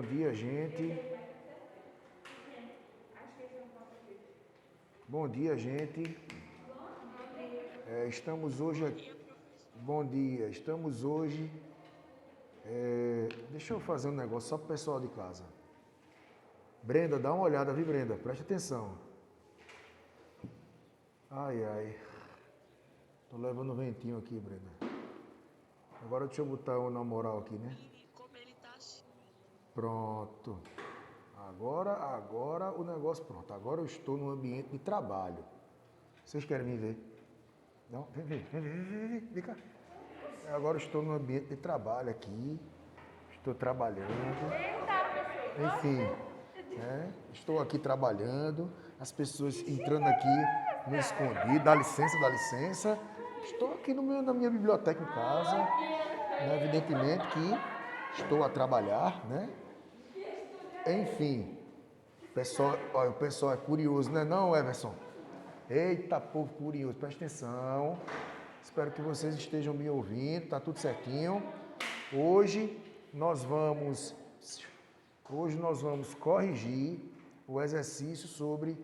dia, gente. Bom dia, gente. Estamos hoje aqui. Bom dia. Estamos hoje. Deixa eu fazer um negócio só para o pessoal de casa. Brenda, dá uma olhada, viu, Brenda? Presta atenção. Ai, ai. Tô levando um ventinho aqui, Brenda. Agora deixa eu botar um na moral aqui, né? Pronto. Agora o negócio pronto. Agora eu estou no ambiente de trabalho. Vocês querem me ver? Não? Vem cá. Agora eu estou no ambiente de trabalho aqui. Estou trabalhando. Enfim, estou aqui trabalhando. As pessoas entrando aqui no escondido. Dá licença, dá licença. Estou aqui na minha biblioteca em casa. Evidentemente que estou a trabalhar, né? Enfim, o pessoal é curioso, não é não, Everson? Eita, povo curioso, presta atenção. Espero que vocês estejam me ouvindo, tá tudo certinho. Hoje nós vamos corrigir o exercício sobre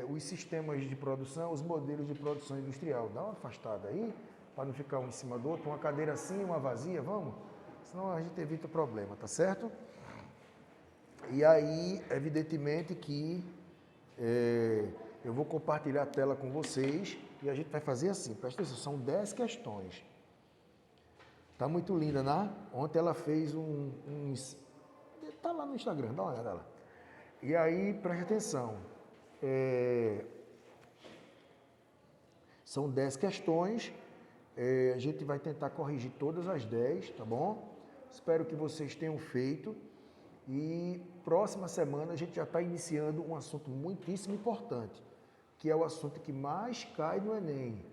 os sistemas de produção, os modelos de produção industrial. Dá uma afastada aí, para não ficar um em cima do outro, uma cadeira assim, uma vazia, vamos? Senão a gente evita o problema, tá certo? E aí, evidentemente que eu vou compartilhar a tela com vocês e a gente vai fazer assim, presta atenção, são 10 questões. Tá muito linda, né? Ontem ela fez tá lá no Instagram, dá uma olhada lá. E aí, presta atenção, são 10 questões, a gente vai tentar corrigir todas as 10, tá bom? Espero que vocês tenham feito. E próxima semana a gente já está iniciando um assunto muitíssimo importante, que é o assunto que mais cai no Enem,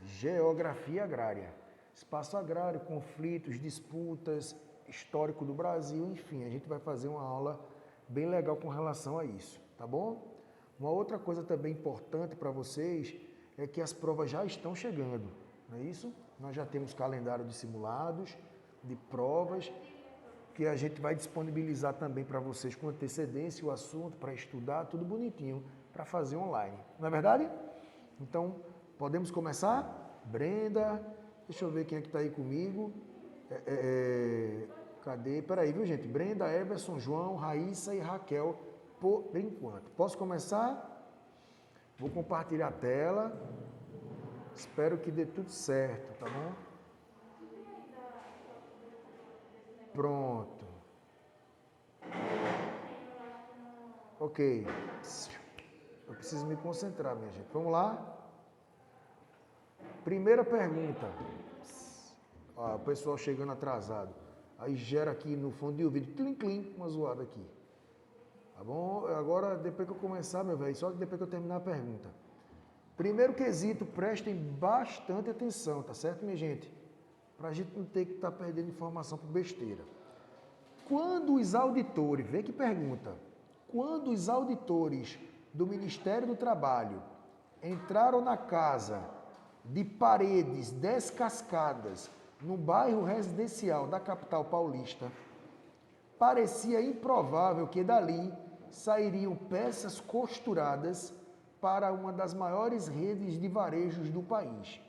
geografia agrária. Espaço agrário, conflitos, disputas, histórico do Brasil, enfim, a gente vai fazer uma aula bem legal com relação a isso, tá bom? Uma outra coisa também importante para vocês é que as provas já estão chegando, não é isso? Nós já temos calendário de simulados, de provas, que a gente vai disponibilizar também para vocês com antecedência o assunto, para estudar, tudo bonitinho, para fazer online. Não é verdade? Então, podemos começar? Brenda, deixa eu ver quem é que está aí comigo. Cadê? Peraí, viu, gente? Brenda, Everson, João, Raíssa e Raquel, por enquanto. Posso começar? Vou compartilhar a tela. Espero que dê tudo certo, tá bom? Pronto. Ok. Eu preciso me concentrar, minha gente. Vamos lá? Primeira pergunta. O pessoal chegando atrasado. Aí gera aqui no fundo de ouvido, clim, uma zoada aqui. Tá bom? Agora, depois que eu começar, meu velho, só depois que eu terminar a pergunta. Primeiro quesito, prestem bastante atenção, tá certo, minha gente? Para a gente não ter que estar perdendo informação por besteira. Quando os auditores, vê que pergunta, quando os auditores do Ministério do Trabalho entraram na casa de Paredes descascadas, no bairro residencial da capital paulista, parecia improvável que dali sairiam peças costuradas para uma das maiores redes de varejos do país.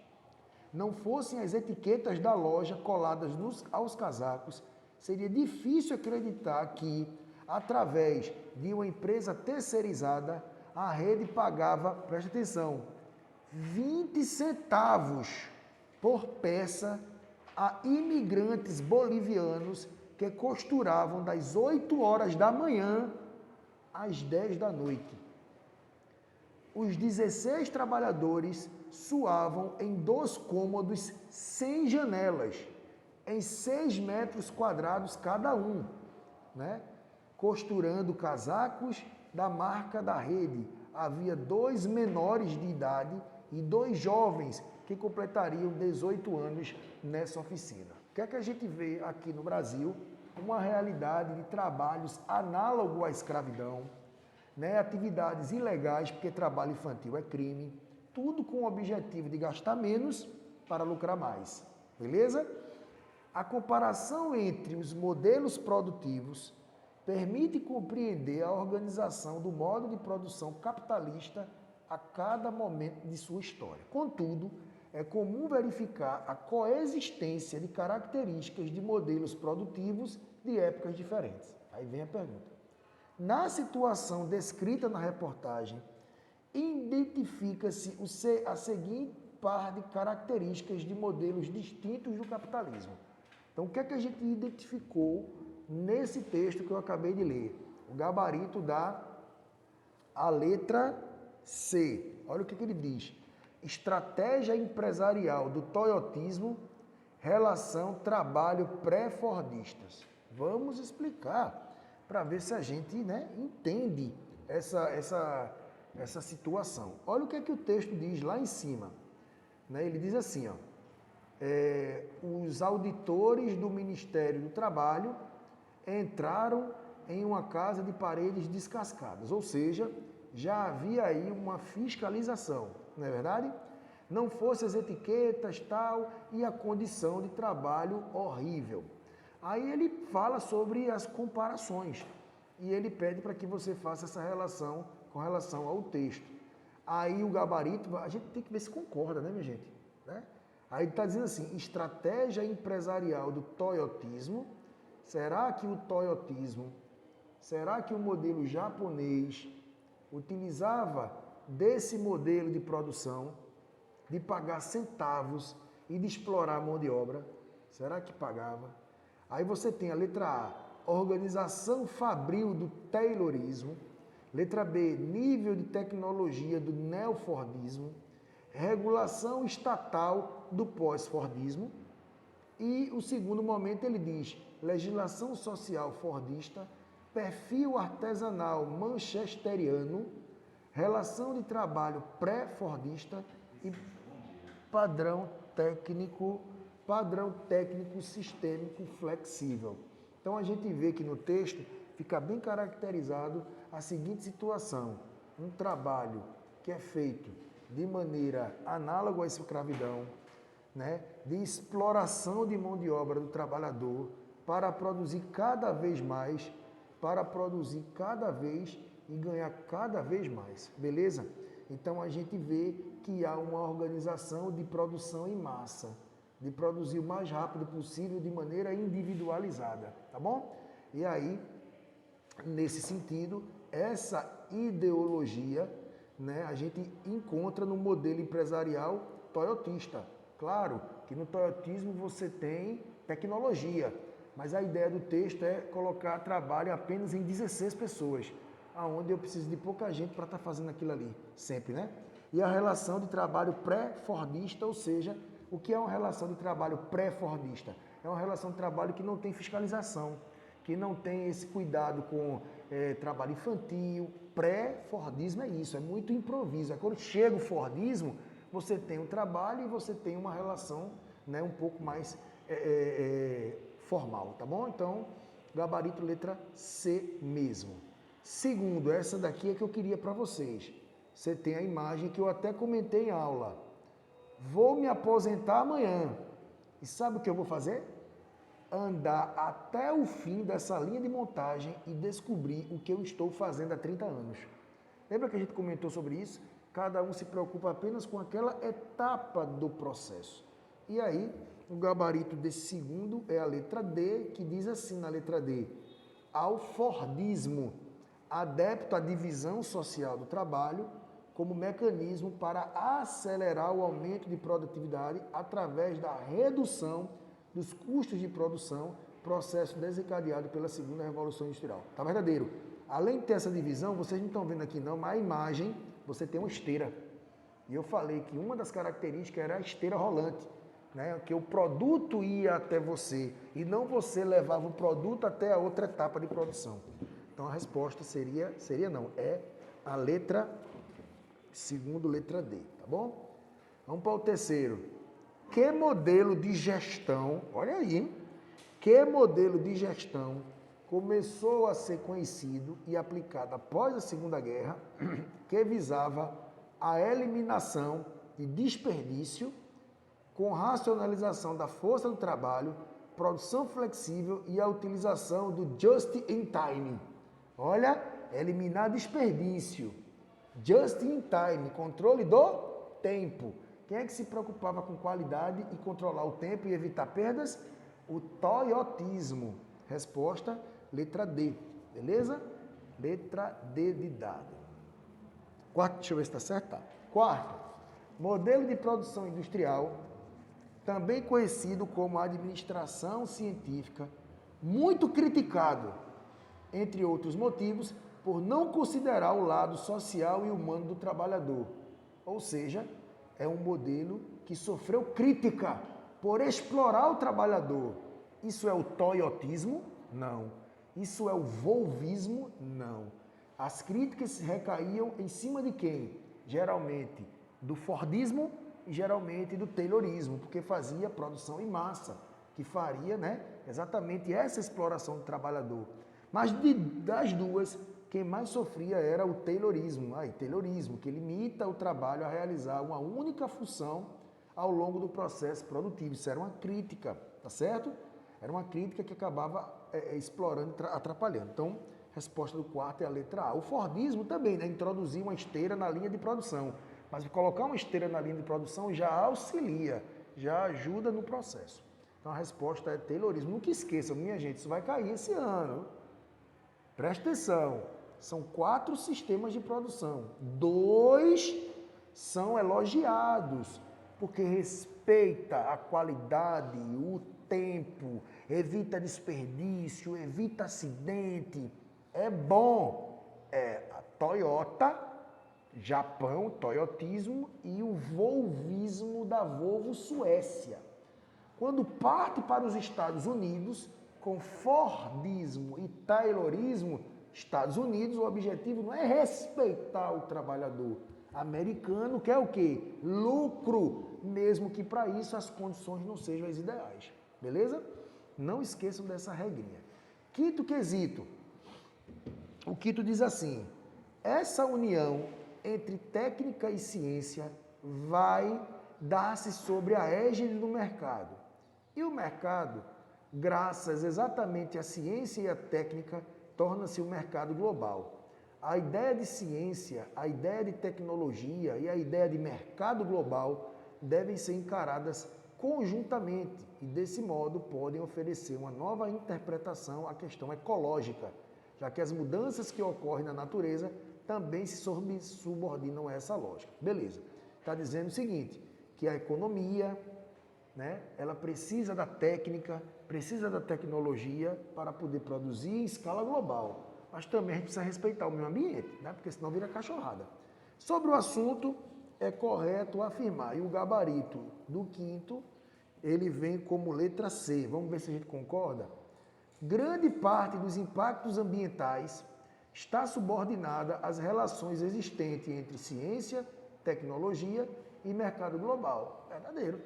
Não fossem as etiquetas da loja coladas aos casacos, seria difícil acreditar que, através de uma empresa terceirizada, a rede pagava, preste atenção, 20 centavos por peça a imigrantes bolivianos que costuravam das 8 horas da manhã às 10 da noite. Os 16 trabalhadores suavam em 2 cômodos sem janelas, em 6 metros quadrados cada um, né? Costurando casacos da marca da rede. Havia 2 menores de idade e 2 jovens que completariam 18 anos nessa oficina. O que é que a gente vê aqui no Brasil? Uma realidade de trabalhos análogo à escravidão, né? Atividades ilegais, porque trabalho infantil é crime, tudo com o objetivo de gastar menos para lucrar mais, beleza? A comparação entre os modelos produtivos permite compreender a organização do modo de produção capitalista a cada momento de sua história. Contudo, é comum verificar a coexistência de características de modelos produtivos de épocas diferentes. Aí vem a pergunta. Na situação descrita na reportagem, identifica-se a seguinte par de características de modelos distintos do capitalismo. Então, o que é que a gente identificou nesse texto que eu acabei de ler? O gabarito da a letra C. Olha o que ele diz. Estratégia empresarial do toyotismo, relação trabalho pré-fordistas. Vamos explicar para ver se a gente, entende essa situação. Olha o que é que o texto diz lá em cima. Ele diz assim, os auditores do Ministério do Trabalho entraram em uma casa de paredes descascadas, ou seja, já havia aí uma fiscalização, não é verdade? Não fosse as etiquetas, tal, e a condição de trabalho horrível. Aí ele fala sobre as comparações e ele pede para que você faça essa relação com relação ao texto. Aí o gabarito, a gente tem que ver se concorda, né, minha gente? Aí ele está dizendo assim, estratégia empresarial do toyotismo. Será que o toyotismo, será que o modelo japonês utilizava desse modelo de produção, de pagar centavos e de explorar a mão de obra? Será que pagava? Aí você tem a letra A, organização fabril do taylorismo. Letra B, nível de tecnologia do neofordismo. Regulação estatal do pós-fordismo. E o segundo momento ele diz, legislação social fordista, perfil artesanal manchesteriano, relação de trabalho pré-fordista e padrão técnico sistêmico flexível. Então a gente vê que no texto fica bem caracterizado a seguinte situação, um trabalho que é feito de maneira análoga à escravidão, de exploração de mão de obra do trabalhador para produzir cada vez mais, e ganhar cada vez mais, beleza? Então a gente vê que há uma organização de produção em massa, de produzir o mais rápido possível de maneira individualizada, tá bom? E aí, nesse sentido, essa ideologia, a gente encontra no modelo empresarial toyotista. Claro que no toyotismo você tem tecnologia, mas a ideia do texto é colocar trabalho apenas em 16 pessoas, aonde eu preciso de pouca gente para estar fazendo aquilo ali, sempre, E a relação de trabalho pré-fordista, ou seja, o que é uma relação de trabalho pré-fordista? É uma relação de trabalho que não tem fiscalização, que não tem esse cuidado com trabalho infantil. Pré-fordismo é isso, é muito improviso. Quando chega o fordismo, você tem um trabalho e você tem uma relação um pouco mais formal, tá bom? Então, gabarito letra C mesmo. Segundo, essa daqui é que eu queria para vocês. Você tem a imagem que eu até comentei em aula. Vou me aposentar amanhã. E sabe o que eu vou fazer? Andar até o fim dessa linha de montagem e descobrir o que eu estou fazendo há 30 anos. Lembra que a gente comentou sobre isso? Cada um se preocupa apenas com aquela etapa do processo. E aí, o gabarito desse segundo é a letra D, que diz assim na letra D, ao Fordismo, adepto à divisão social do trabalho como mecanismo para acelerar o aumento de produtividade através da redução dos custos de produção, processo desencadeado pela segunda Revolução Industrial. Tá verdadeiro? Além de ter essa divisão, vocês não estão vendo aqui não, mas a imagem, você tem uma esteira. E eu falei que uma das características era a esteira rolante, que o produto ia até você e não você levava o produto até a outra etapa de produção. Então a resposta é a letra, segundo letra D, tá bom? Vamos para o terceiro. Que modelo de gestão, olha aí, hein? Que modelo de gestão começou a ser conhecido e aplicado após a Segunda Guerra, que visava a eliminação de desperdício com racionalização da força do trabalho, produção flexível e a utilização do just in time. Olha, eliminar desperdício. Just in time, controle do tempo. Quem é que se preocupava com qualidade e controlar o tempo e evitar perdas? O toyotismo. Resposta, letra D. Beleza? Letra D de dado. Quarto, deixa eu ver se está certo. Tá. Quarto, modelo de produção industrial, também conhecido como administração científica, muito criticado, entre outros motivos, por não considerar o lado social e humano do trabalhador. Ou seja, é um modelo que sofreu crítica por explorar o trabalhador. Isso é o toyotismo? Não. Isso é o volvismo? Não. As críticas recaíam em cima de quem? Geralmente do Fordismo e geralmente do Taylorismo, porque fazia produção em massa, que faria, né, exatamente essa exploração do trabalhador. Mas das duas, quem mais sofria era o Taylorismo. Taylorismo, que limita o trabalho a realizar uma única função ao longo do processo produtivo. Isso era uma crítica, tá certo? Era uma crítica que acabava explorando, atrapalhando. Então, resposta do quarto é a letra A. O Fordismo também, né, introduzir uma esteira na linha de produção. Mas colocar uma esteira na linha de produção já auxilia, já ajuda no processo. Então, a resposta é Taylorismo. Nunca esqueçam, minha gente, isso vai cair esse ano. Presta atenção, são 4 sistemas de produção. 2 são elogiados, porque respeita a qualidade, o tempo, evita desperdício, evita acidente. É bom. É a Toyota, Japão, toyotismo, e o volvismo da Volvo Suécia. Quando parte para os Estados Unidos, com Fordismo e Taylorismo, Estados Unidos, o objetivo não é respeitar o trabalhador. Americano quer o quê? Lucro, mesmo que para isso as condições não sejam as ideais. Beleza? Não esqueçam dessa regrinha. Quinto quesito. O quinto diz assim: essa união entre técnica e ciência vai dar-se sobre a égide do mercado. E o mercado, graças exatamente à ciência e à técnica, torna-se um mercado global. A ideia de ciência, a ideia de tecnologia e a ideia de mercado global devem ser encaradas conjuntamente e, desse modo, podem oferecer uma nova interpretação à questão ecológica, já que as mudanças que ocorrem na natureza também se subordinam a essa lógica. Beleza. Está dizendo o seguinte, que a economia, né, ela precisa da técnica, precisa da tecnologia para poder produzir em escala global. Mas também a gente precisa respeitar o meio ambiente, né, porque senão vira cachorrada. Sobre o assunto, é correto afirmar. E o gabarito do quinto, ele vem como letra C. Vamos ver se a gente concorda? Grande parte dos impactos ambientais está subordinada às relações existentes entre ciência, tecnologia e mercado global. Verdadeiro.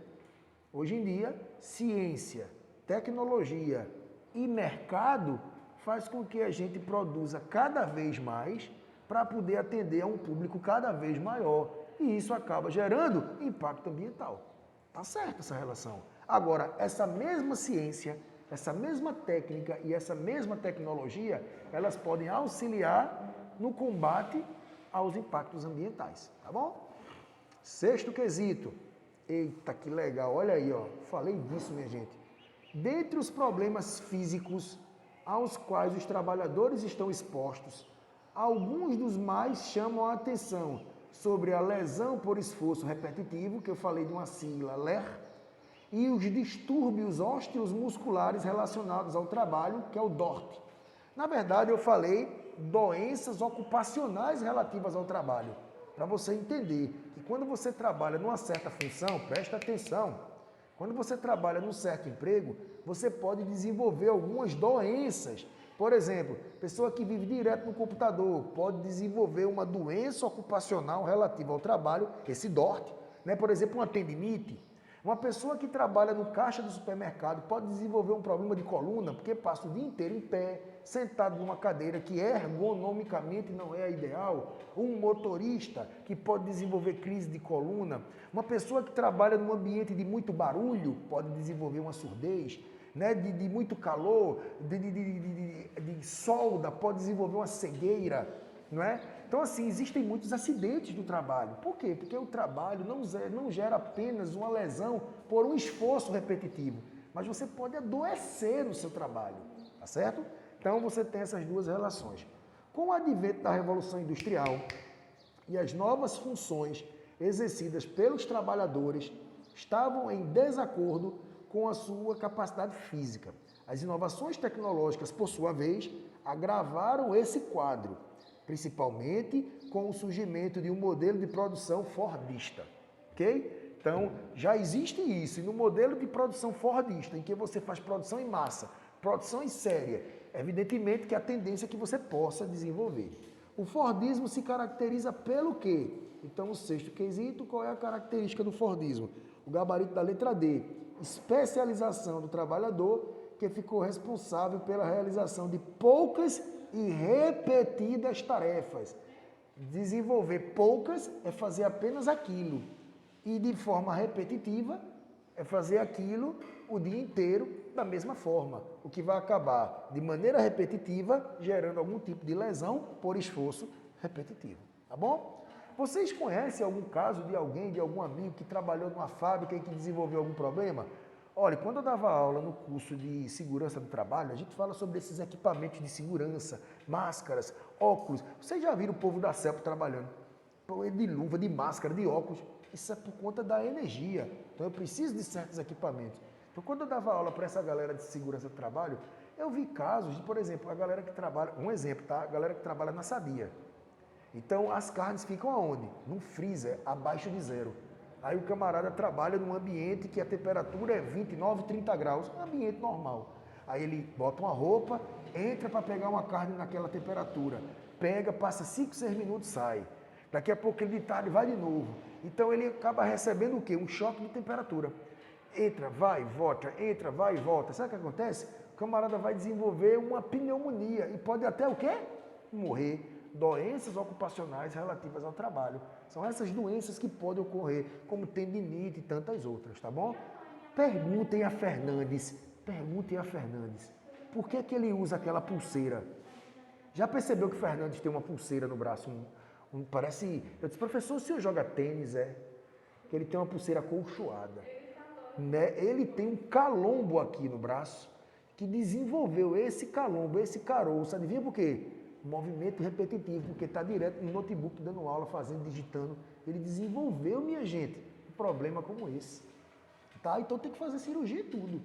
Hoje em dia, ciência, tecnologia e mercado faz com que a gente produza cada vez mais para poder atender a um público cada vez maior. E isso acaba gerando impacto ambiental. Tá certo essa relação. Agora, essa mesma ciência, essa mesma técnica e essa mesma tecnologia, elas podem auxiliar no combate aos impactos ambientais, tá bom? Sexto quesito. Eita, que legal, olha aí, ó. Falei disso, minha gente. Dentre os problemas físicos aos quais os trabalhadores estão expostos, alguns dos mais chamam a atenção sobre a lesão por esforço repetitivo, que eu falei de uma sigla LER, e os distúrbios ósteos musculares relacionados ao trabalho, que é o DORT. Na verdade, eu falei doenças ocupacionais relativas ao trabalho, para você entender que quando você trabalha numa certa função, presta atenção, quando você trabalha num certo emprego, você pode desenvolver algumas doenças. Por exemplo, pessoa que vive direto no computador pode desenvolver uma doença ocupacional relativa ao trabalho, esse DORT, né? Por exemplo, uma tendinite. Uma pessoa que trabalha no caixa do supermercado pode desenvolver um problema de coluna, porque passa o dia inteiro em pé, sentado numa cadeira que ergonomicamente não é a ideal. Um motorista que pode desenvolver crise de coluna. Uma pessoa que trabalha num ambiente de muito barulho pode desenvolver uma surdez. né, de muito calor, de solda, pode desenvolver uma cegueira, não é? Então, assim, existem muitos acidentes do trabalho. Por quê? Porque o trabalho não gera apenas uma lesão por um esforço repetitivo, mas você pode adoecer no seu trabalho, tá certo? Então, você tem essas duas relações. Com o advento da Revolução Industrial e as novas funções exercidas pelos trabalhadores estavam em desacordo com a sua capacidade física. As inovações tecnológicas, por sua vez, agravaram esse quadro, principalmente com o surgimento de um modelo de produção fordista, ok? Então, já existe isso, e no modelo de produção fordista, em que você faz produção em massa, produção em série, evidentemente que a tendência é que você possa desenvolver. O Fordismo se caracteriza pelo quê? Então, o sexto quesito, qual é a característica do Fordismo? O gabarito da letra D, especialização do trabalhador, que ficou responsável pela realização de poucas e repetidas tarefas. Desenvolver poucas é fazer apenas aquilo. E de forma repetitiva é fazer aquilo o dia inteiro da mesma forma, o que vai acabar de maneira repetitiva gerando algum tipo de lesão por esforço repetitivo, tá bom? Vocês conhecem algum caso de alguém, de algum amigo que trabalhou numa fábrica e que desenvolveu algum problema? Olha, quando eu dava aula no curso de segurança do trabalho, a gente fala sobre esses equipamentos de segurança, máscaras, óculos. Vocês já viram o povo da CELP trabalhando? De luva, de máscara, de óculos. Isso é por conta da energia. Então eu preciso de certos equipamentos. Então quando eu dava aula para essa galera de segurança do trabalho, eu vi casos de, por exemplo, a galera que trabalha, um exemplo, tá? A galera que trabalha na Sadia. Então as carnes ficam aonde? Num freezer, abaixo de zero. Aí o camarada trabalha num ambiente que a temperatura é 29, 30 graus, um ambiente normal. Aí ele bota uma roupa, entra para pegar uma carne naquela temperatura, pega, passa 5, 6 minutos, sai. Daqui a pouco ele de tarde vai de novo. Então ele acaba recebendo o quê? Um choque de temperatura. Entra, vai, volta. Sabe o que acontece? O camarada vai desenvolver uma pneumonia e pode até o quê? Morrer. Doenças ocupacionais relativas ao trabalho. São essas doenças que podem ocorrer, como tendinite e tantas outras, tá bom? Perguntem a Fernandes, por que ele usa aquela pulseira? Já percebeu que o Fernandes tem uma pulseira no braço? Parece... Eu disse, professor, o senhor joga tênis, é? Que ele tem uma pulseira acolchoada. Né? Ele tem um calombo aqui no braço, que desenvolveu esse calombo, esse caroço. Adivinha por quê? Movimento repetitivo, porque está direto no notebook dando aula, fazendo, digitando. Ele desenvolveu, minha gente, um problema como esse. Tá? Então tem que fazer cirurgia e tudo.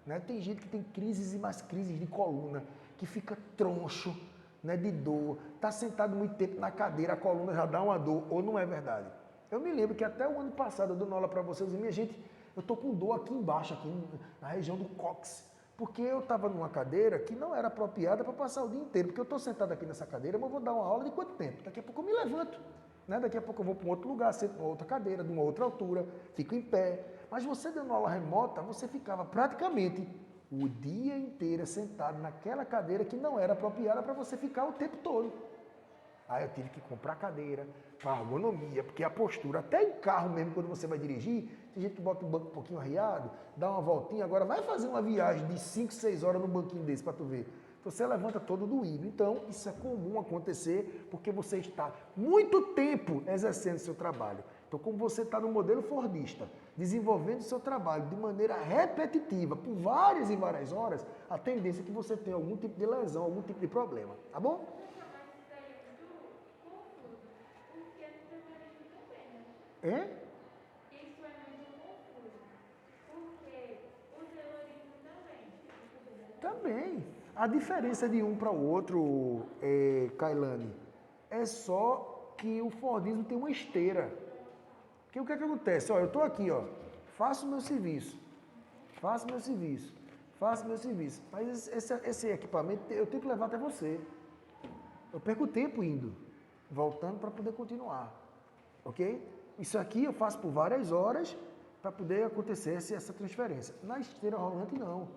Né? Tem gente que tem crises e mais crises de coluna, que fica troncho, né, de dor, está sentado muito tempo na cadeira, a coluna já dá uma dor, ou não é verdade? Eu me lembro que até o ano passado, eu dando aula para vocês, minha gente, eu estou com dor aqui embaixo, aqui na região do cóccix. Porque eu estava numa cadeira que não era apropriada para passar o dia inteiro. Porque eu estou sentado aqui nessa cadeira, mas eu vou dar uma aula de quanto tempo? Daqui a pouco eu me levanto. Né? Daqui a pouco eu vou para um outro lugar, sento numa outra cadeira, de uma outra altura, fico em pé. Mas você dando aula remota, você ficava praticamente o dia inteiro sentado naquela cadeira que não era apropriada para você ficar o tempo todo. Aí eu tive que comprar cadeira, para ergonomia, porque a postura, até em carro mesmo, quando você vai dirigir, tem gente que bota o banco um pouquinho arriado, dá uma voltinha, agora vai fazer uma viagem de 5, 6 horas num banquinho desse para tu ver. Você levanta todo doído. Então, isso é comum acontecer porque você está muito tempo exercendo seu trabalho. Então, como você está no modelo fordista, desenvolvendo seu trabalho de maneira repetitiva, por várias e várias horas, a tendência é que você tenha algum tipo de lesão, algum tipo de problema. Tá bom? É? Isso é muito confuso, porque o terrorismo também. Também. A diferença de um para o outro, Kailane, é só que o Fordismo tem uma esteira. Porque o que é que acontece? Ó, eu estou aqui, ó, faço meu serviço, mas esse equipamento eu tenho que levar até você. Eu perco tempo indo, voltando para poder continuar, ok? Isso aqui eu faço por várias horas para poder acontecer essa transferência. Na esteira rolante, não.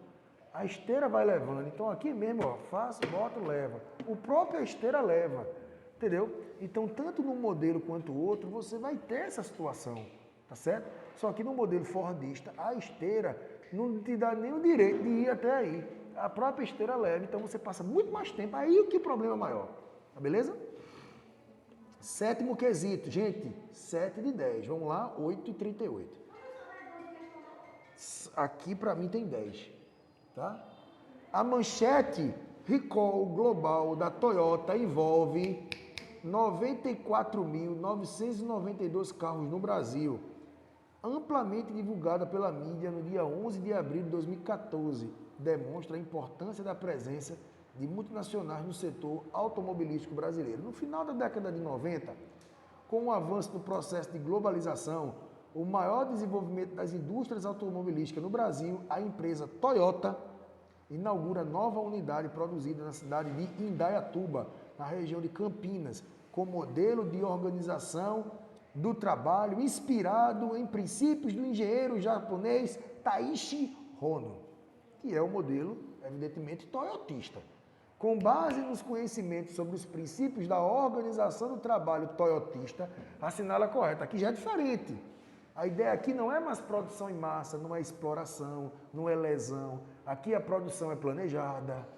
A esteira vai levando. Então, aqui mesmo, ó, faço, boto, leva. O próprio esteira leva, entendeu? Então, tanto num modelo quanto o outro, você vai ter essa situação, tá certo? Só que no modelo fordista, a esteira não te dá nem o direito de ir até aí. A própria esteira leve, então você passa muito mais tempo, aí o que o problema é maior. Tá beleza? Sétimo quesito, gente, 7 de 10. Vamos lá, 8,38. Aqui para mim tem 10, tá? A manchete recall global da Toyota envolve 94.992 carros no Brasil, amplamente divulgada pela mídia no dia 11 de abril de 2014, demonstra a importância da presença de multinacionais no setor automobilístico brasileiro. No final da década de 90, com o avanço do processo de globalização, o maior desenvolvimento das indústrias automobilísticas no Brasil, a empresa Toyota inaugura nova unidade produzida na cidade de Indaiatuba, na região de Campinas, com modelo de organização do trabalho inspirado em princípios do engenheiro japonês Taiichi Hono, que é o modelo, evidentemente, toyotista. Com base nos conhecimentos sobre os princípios da organização do trabalho toyotista, assinala correta. Aqui já é diferente. A ideia aqui não é mais produção em massa, não é exploração, não é lesão. Aqui a produção é planejada,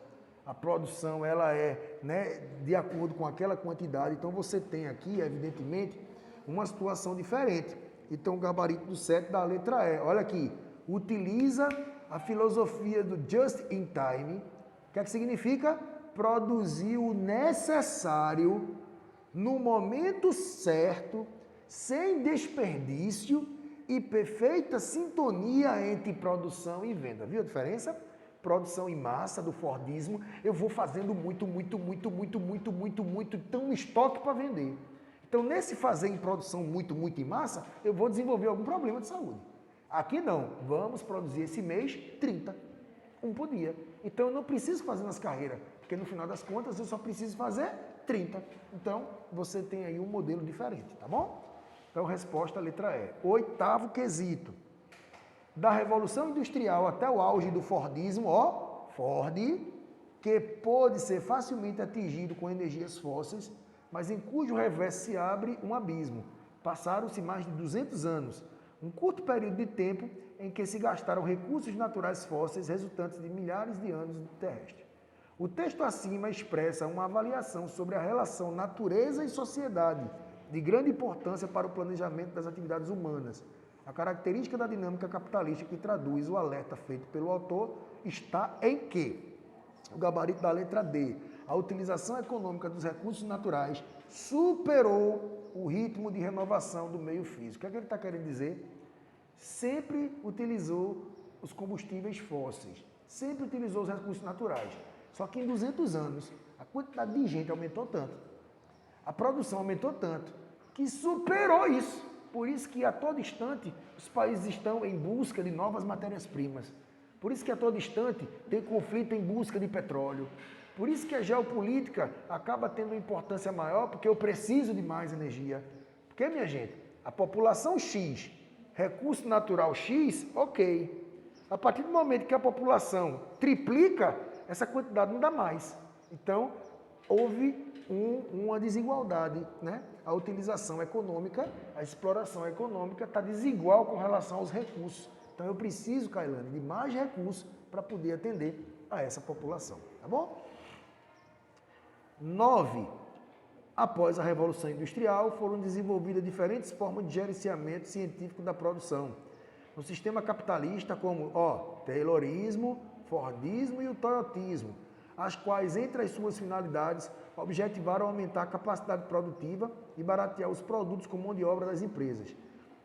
a produção ela é, né, de acordo com aquela quantidade. Então você tem aqui, evidentemente, uma situação diferente. Então o gabarito do 7 da letra E. Olha aqui, utiliza a filosofia do just in time. O que é que significa? Produzir o necessário no momento certo, sem desperdício e perfeita sintonia entre produção e venda. Viu a diferença? Produção em massa do Fordismo, eu vou fazendo muito, então estoque para vender. Então, nesse fazer em produção muito em massa, eu vou desenvolver algum problema de saúde. Aqui não, vamos produzir esse mês 30, um por dia. Então, eu não preciso fazer nas carreiras, porque no final das contas eu só preciso fazer 30. Então, você tem aí um modelo diferente, tá bom? Então, resposta letra E. Oitavo quesito. Da Revolução Industrial até o auge do Fordismo, ó, Ford, que pôde ser facilmente atingido com energias fósseis, mas em cujo reverso se abre um abismo. Passaram-se mais de 200 anos, um curto período de tempo em que se gastaram recursos naturais fósseis resultantes de milhares de anos terrestres. O texto acima expressa uma avaliação sobre a relação natureza e sociedade, de grande importância para o planejamento das atividades humanas. A característica da dinâmica capitalista que traduz o alerta feito pelo autor está em que? O gabarito da letra D. A utilização econômica dos recursos naturais superou o ritmo de renovação do meio físico. O que ele está querendo dizer? Sempre utilizou os combustíveis fósseis, sempre utilizou os recursos naturais. Só que em 200 anos, a quantidade de gente aumentou tanto, a produção aumentou tanto, que superou isso. Por isso que a todo instante os países estão em busca de novas matérias-primas. Por isso que a todo instante tem conflito em busca de petróleo. Por isso que a geopolítica acaba tendo uma importância maior, porque eu preciso de mais energia. Porque, minha gente, a população X, recurso natural X, ok. A partir do momento que a população triplica, essa quantidade não dá mais. Então, houve uma desigualdade, né? A utilização econômica, a exploração econômica está desigual com relação aos recursos. Então eu preciso, Kailane, de mais recursos para poder atender a essa população, tá bom? 9. Após a Revolução Industrial, foram desenvolvidas diferentes formas de gerenciamento científico da produção. No sistema capitalista, como Taylorismo, Fordismo e o Toyotismo, as quais, entre as suas finalidades, objetivaram aumentar a capacidade produtiva e baratear os produtos com mão de obra das empresas.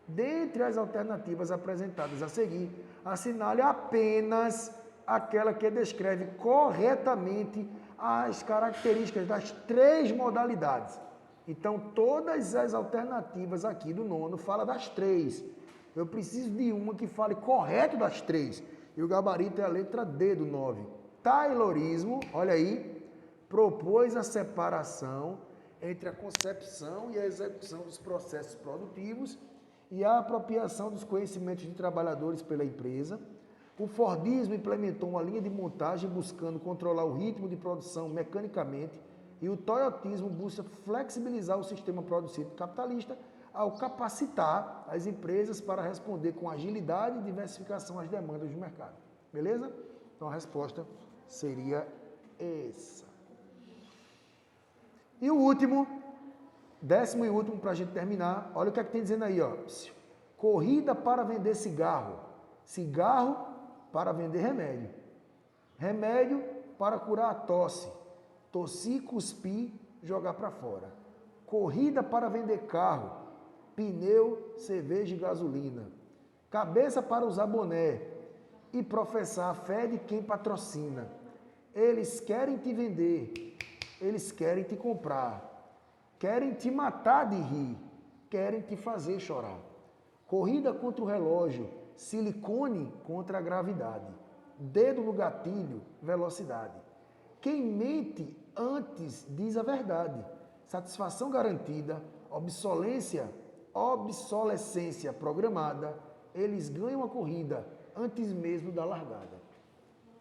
Dentre as alternativas apresentadas a seguir, assinale apenas aquela que descreve corretamente as características das 3 modalidades. Então, todas as alternativas aqui do nono falam das 3. Eu preciso de uma que fale correto das 3. E o gabarito é a letra D do 9. Taylorismo, olha aí, propôs a separação entre a concepção e a execução dos processos produtivos e a apropriação dos conhecimentos de trabalhadores pela empresa. O Fordismo implementou uma linha de montagem buscando controlar o ritmo de produção mecanicamente e o Toyotismo busca flexibilizar o sistema produtivo capitalista ao capacitar as empresas para responder com agilidade e diversificação às demandas do mercado. Beleza? Então a resposta seria essa. E o último, 10º e último para a gente terminar, olha o que é que tem dizendo aí, ó. Corrida para vender cigarro. Cigarro para vender remédio. Remédio para curar a tosse. Tossir, cuspir, jogar para fora. Corrida para vender carro. Pneu, cerveja e gasolina. Cabeça para usar boné e professar a fé de quem patrocina. Eles querem te vender, eles querem te comprar, querem te matar de rir, querem te fazer chorar. Corrida contra o relógio, silicone contra a gravidade. Dedo no gatilho, velocidade. Quem mente antes diz a verdade. Satisfação garantida, obsolescência programada, eles ganham a corrida antes mesmo da largada.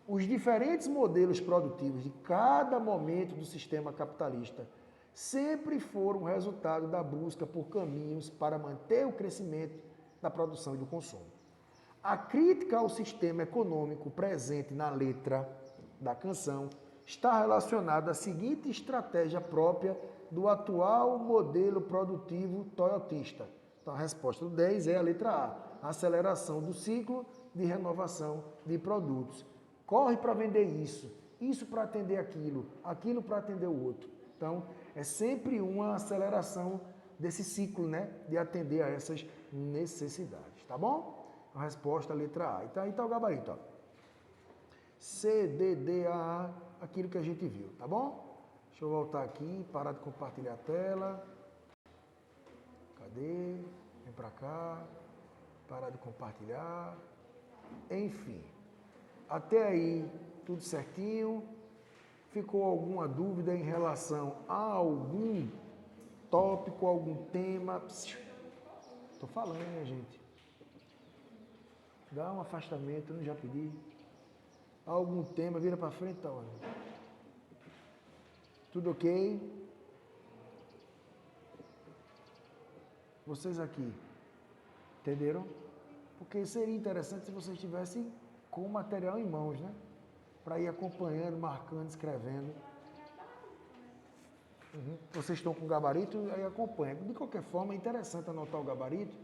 Os diferentes modelos produtivos de cada momento do sistema capitalista sempre foram resultado da busca por caminhos para manter o crescimento da produção e do consumo. A crítica ao sistema econômico presente na letra da canção está relacionada à seguinte estratégia própria do atual modelo produtivo toyotista. Então a resposta do 10 é a letra A, aceleração do ciclo de renovação de produtos. Corre para vender isso para atender aquilo para atender o outro. Então, é sempre uma aceleração desse ciclo, né, de atender a essas necessidades, tá bom? A resposta, a letra A. Então, aí está o gabarito, ó. C, D, D, A, aquilo que a gente viu, tá bom? Deixa eu voltar aqui, parar de compartilhar a tela. Cadê? Vem para cá. Parar de compartilhar. Enfim. Até aí, tudo certinho. Ficou alguma dúvida em relação a algum tópico, algum tema? Estou falando, minha gente. Dá um afastamento, eu já pedi. Algum tema, vira para frente, tá, olha. Tudo ok? Vocês aqui, entenderam? Porque seria interessante se vocês tivessem com o material em mãos, né? Para ir acompanhando, marcando, escrevendo. Vocês estão com o gabarito, aí acompanha. De qualquer forma, é interessante anotar o gabarito,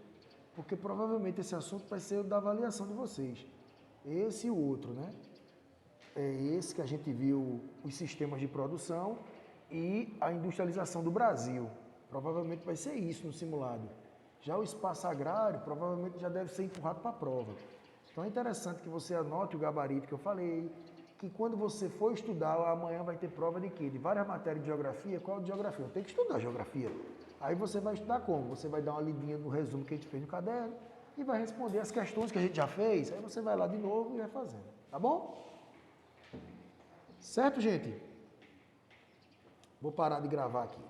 porque provavelmente esse assunto vai ser o da avaliação de vocês. Esse e o outro, né? É esse que a gente viu, os sistemas de produção e a industrialização do Brasil. Provavelmente vai ser isso no simulado. Já o espaço agrário, provavelmente já deve ser empurrado para a prova. Então é interessante que você anote o gabarito que eu falei, que quando você for estudar, amanhã vai ter prova de quê? De várias matérias de geografia. Qual é a de geografia? Eu tenho que estudar geografia. Aí você vai estudar como? Você vai dar uma lidinha no resumo que a gente fez no caderno e vai responder as questões que a gente já fez. Aí você vai lá de novo e vai fazendo. Tá bom? Certo, gente? Vou parar de gravar aqui.